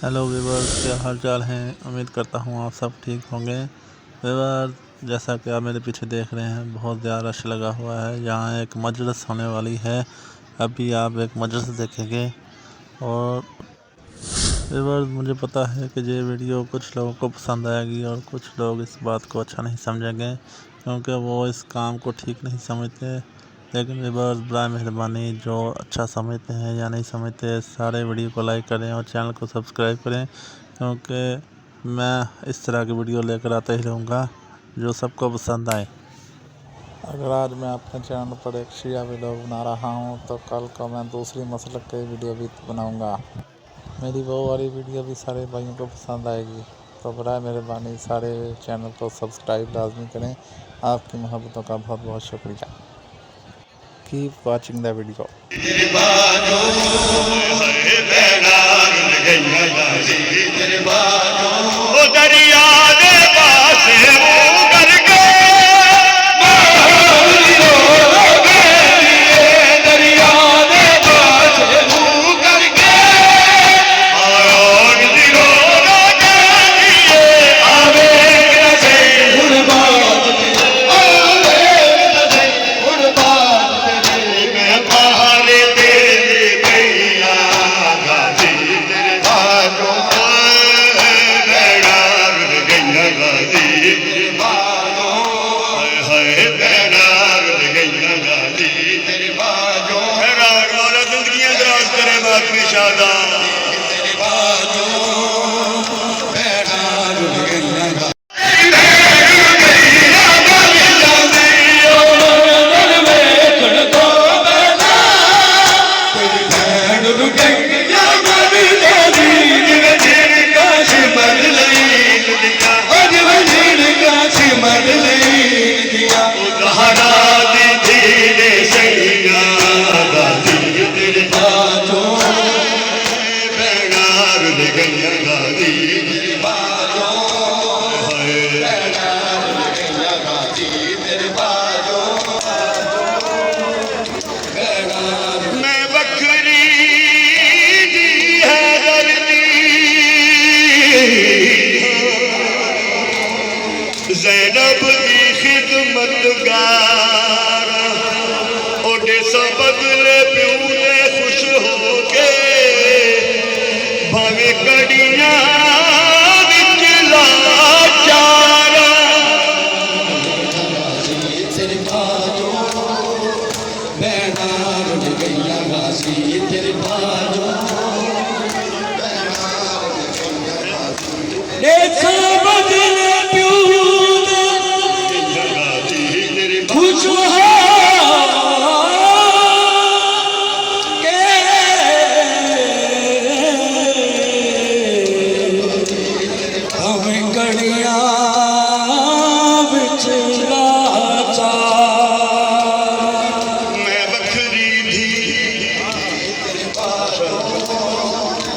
Hello viewers, क्या हाल चाल हैं। उम्मीद करता हूँ आप सब ठीक होंगे। व्यूवर्स, जैसा कि आप मेरे पीछे देख रहे हैं, बहुत ज़्यादा रश लगा हुआ है। यहाँ एक मजलिस होने वाली है। अभी आप एक मजलिस देखेंगे। और व्यूवर्स, मुझे पता है कि ये वीडियो कुछ लोगों को पसंद आएगी और कुछ लोग इस बात को अच्छा नहीं समझेंगे, क्योंकि वो इस काम को ठीक नहीं समझते। लेकिन व्यूवर्स, बड़ा मेहरबानी, जो अच्छा समझते हैं या नहीं समझते, सारे वीडियो को लाइक करें और चैनल को सब्सक्राइब करें, क्योंकि मैं इस तरह की वीडियो लेकर आता ही रहूँगा जो सबको पसंद आए। अगर आज मैं अपने चैनल पर एक शिया वीडियो बना रहा हूँ तो कल को मैं दूसरी मसलक की वीडियो भी बनाऊँगा। मेरी वो वाली वीडियो भी सारे भाइयों को पसंद आएगी। तो बराए मेहरबानी सारे चैनल को सब्सक्राइब लाजमी करें। आपकी मोहब्बतों का बहुत बहुत शुक्रिया। Keep watching the video. Zainab की खिदमतगार ओडे सबगले प्यूले खुश हो के भावे कड़ियां विच लाचारा तेरे बाजो बैना रुल गईया गासी तेरे बाजो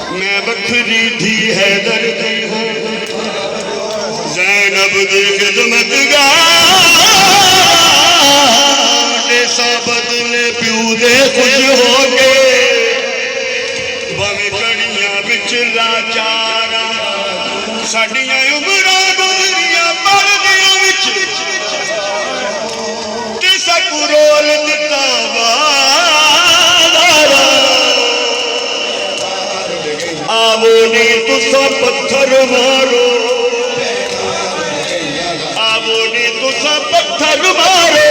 सबगले बखरी थी हैदर दी हो ज़ैनब दी खिदमतगार साबत ने प्यू दे खुश हो गए भावें कड़ियां विच लाचारा साडियां उमरां गुज़रियां पर्दियां विच ते सकू रोल दिता आवोनी तुसा पत्थर मारो आवोनी तुसा पत्थर मारो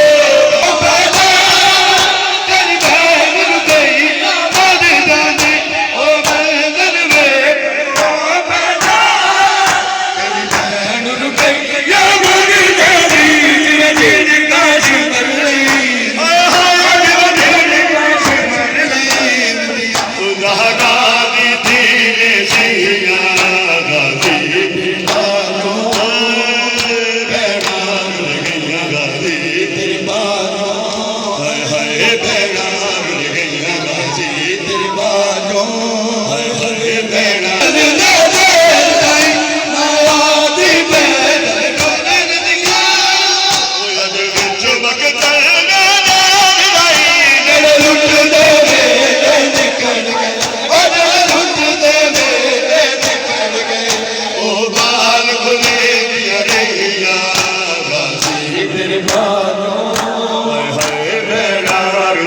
तेरे बालों तेरे बालों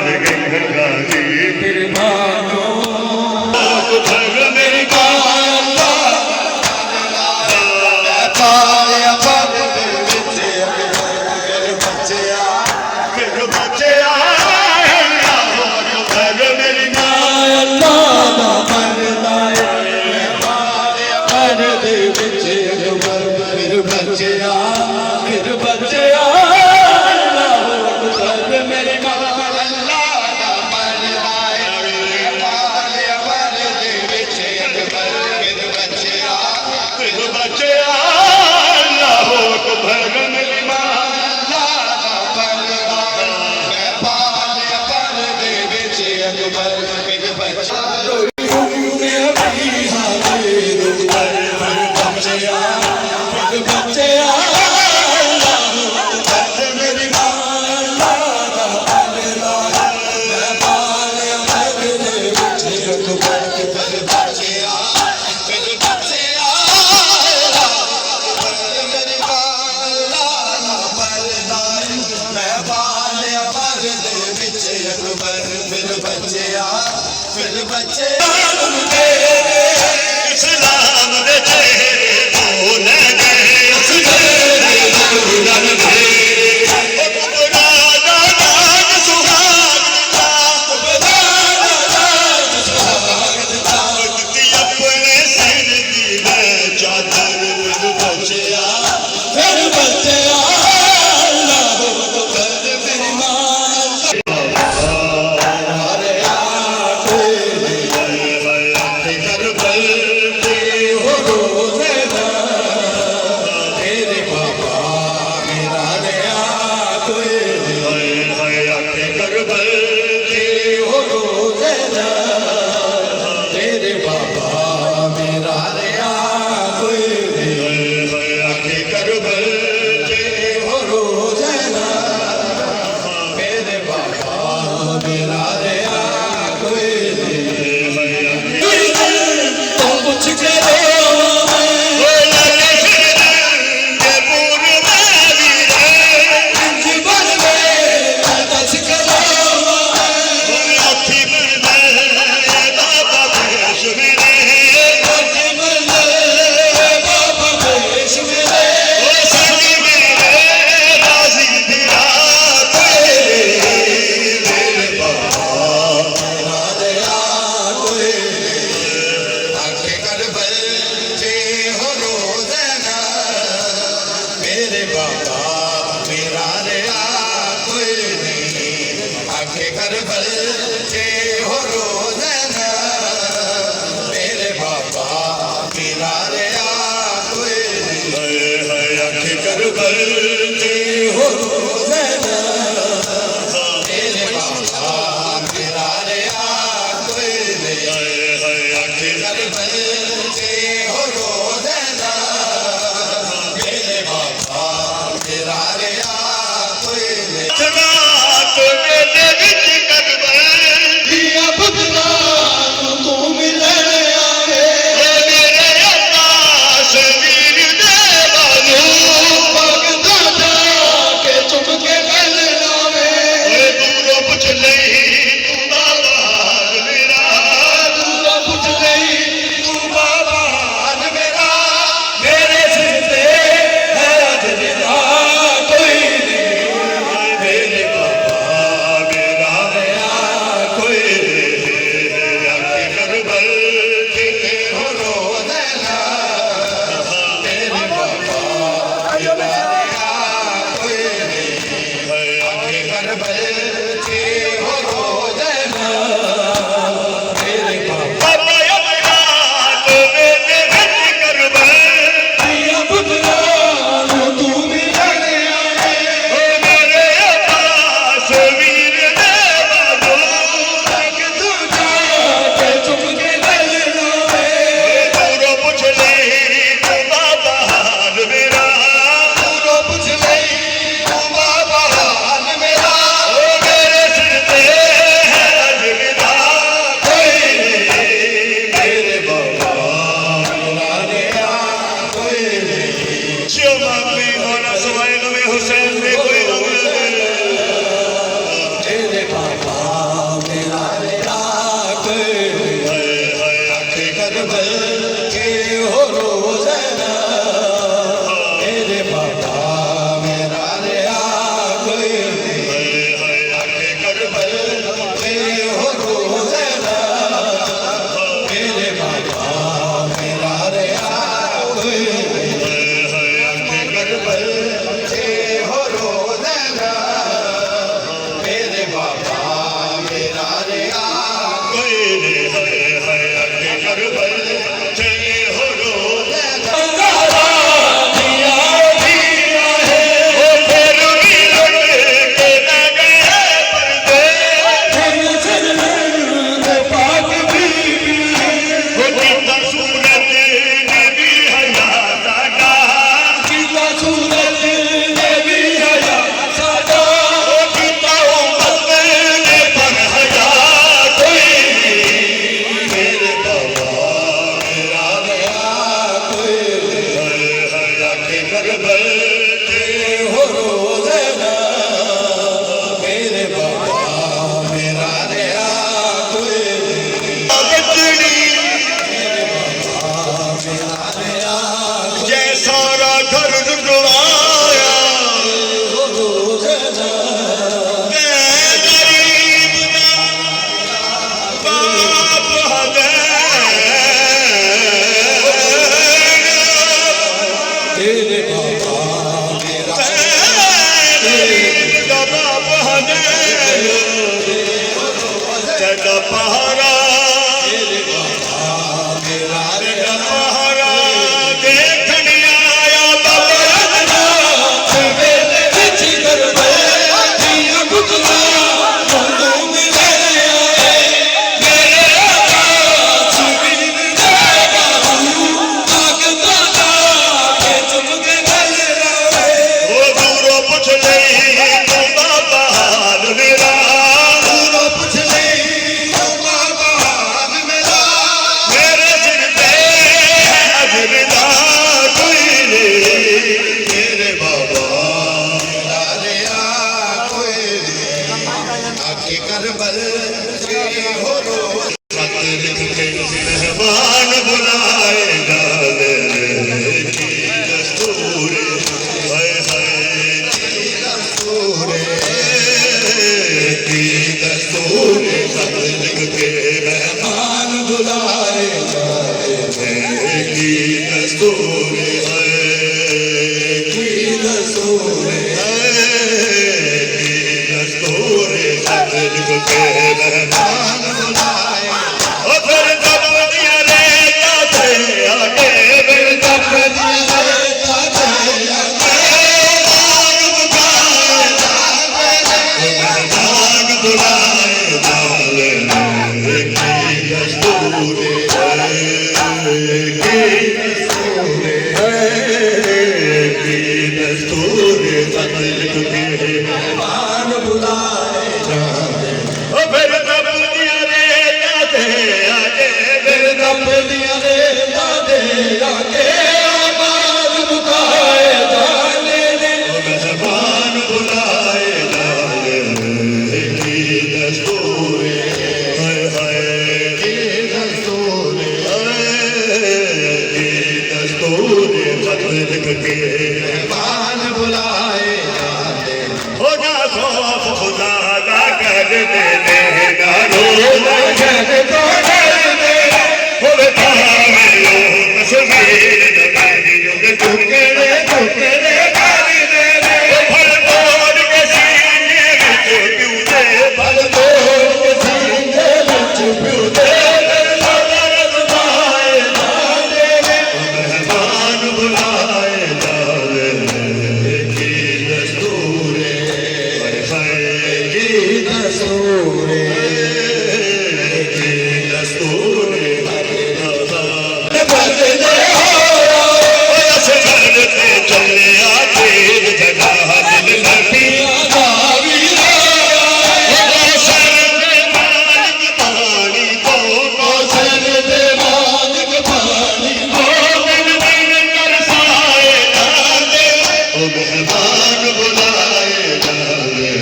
मेरी Husain लिख के मेहमान बुलाए ओ फिर तप दिया रेता थे आगे फिर तप दिया रेता थे आगे मेहमान बुलाए डाले की दस्तूर दस्तूर खत लिख के मेहमान बुलाए जाते ओ फिर तप दिया रेता थे आगे फिर तप दिया रेता थे आगे आबाद बुलाए जाने दे ओ मेहमान बुलाए जाने की दस्तूर हाय हाय की दस्तूर की दस्तूर खत लिख के मेहमान बुलाए जाते हो ना खौफ खुदा का कर दे ना रोज कर दो डर दे हो बेटा मेरो तस्वीर नबी युग टुकड़े टुकड़े कर दे फल तोड़ के सीने विच प्यूदे फल तोड़ के सीने विच प्यूदे मेहमान बुलाए जावे की दस्तूर की दस्तूर की दस्तूर चले आगे जगा दिल लगी पानी को सर दे मालिक पानी को तरसाए डाले ओ मेहमान बुलाए डाले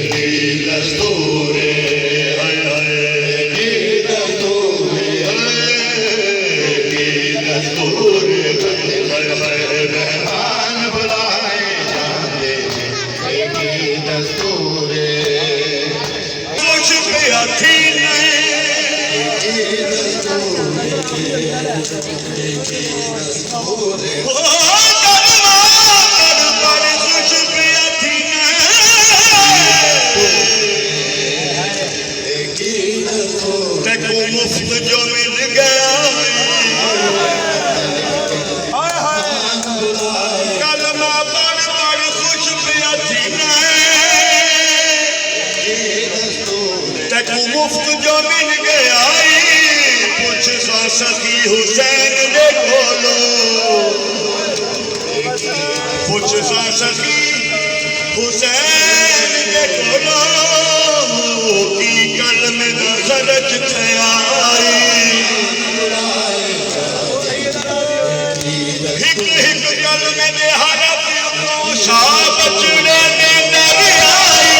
की दस्तूर हाय हाय की दस्तूर की दस्तूर हाय हाय मेहमान बुलाए जाते की दस्तूर कुछ भी अथी नहीं मुफ्त जो मिल गया कलमा पढ़ पढ़ खुश पिया थी तक मुफ्त जो मिल गया कुछ सा सकी हुसैन ने खोलो कुछ सा सकी हुसैन ने खोलो की कल में नजरच थे आई हिक हिक कल में दे हरफ को शाह बचड़े ने नबी आई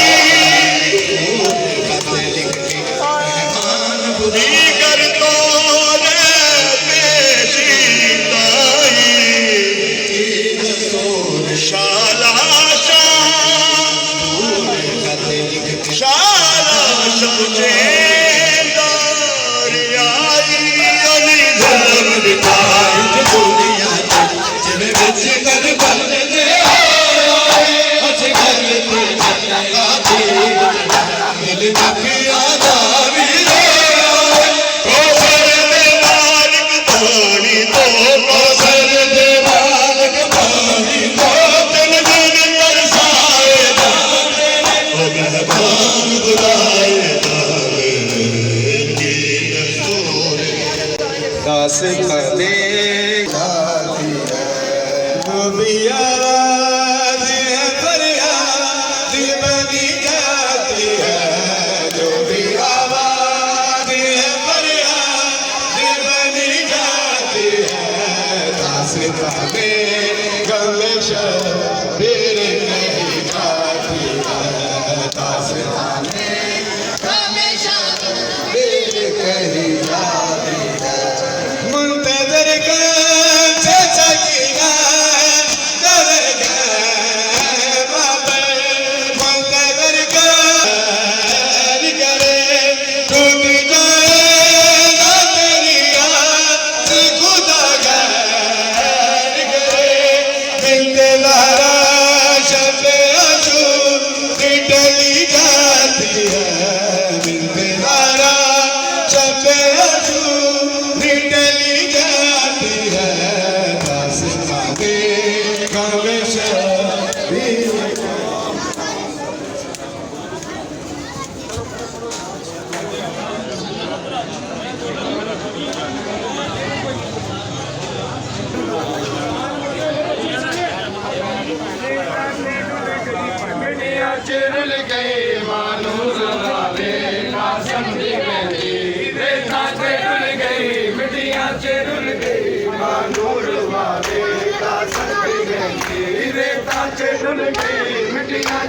दीगर तो ने पेशी ताई शाला शाह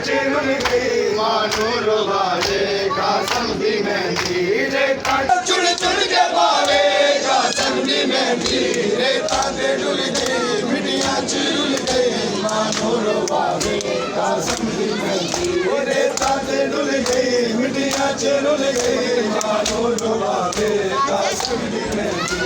चिरुल गई मानो रोबाले कासम दी मेहंदी रेता चुन चुन के बावे कासम दी मेहंदी रेता दे डुल गई मिटिया चिरुल गई मानो रोबाले कासम दी मेहंदी रेता दे डुल गई मिटिया चिरुल गई मानो रोबाले कासम दी मेहंदी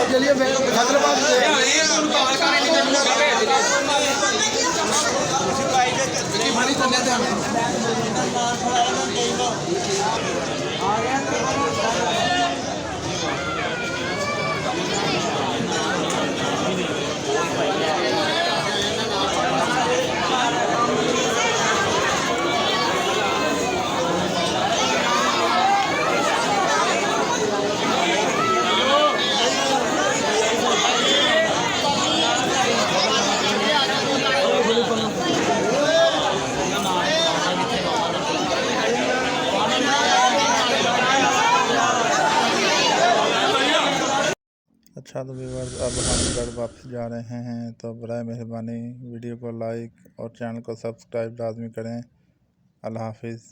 चलिए हैदराबाद अच्छा तो व्यूअर्स अब हम घर वापस जा रहे हैं, तो बराए मेहरबानी वीडियो को लाइक और चैनल को सब्सक्राइब लाजमी करें। अल्लाह हाफिज़।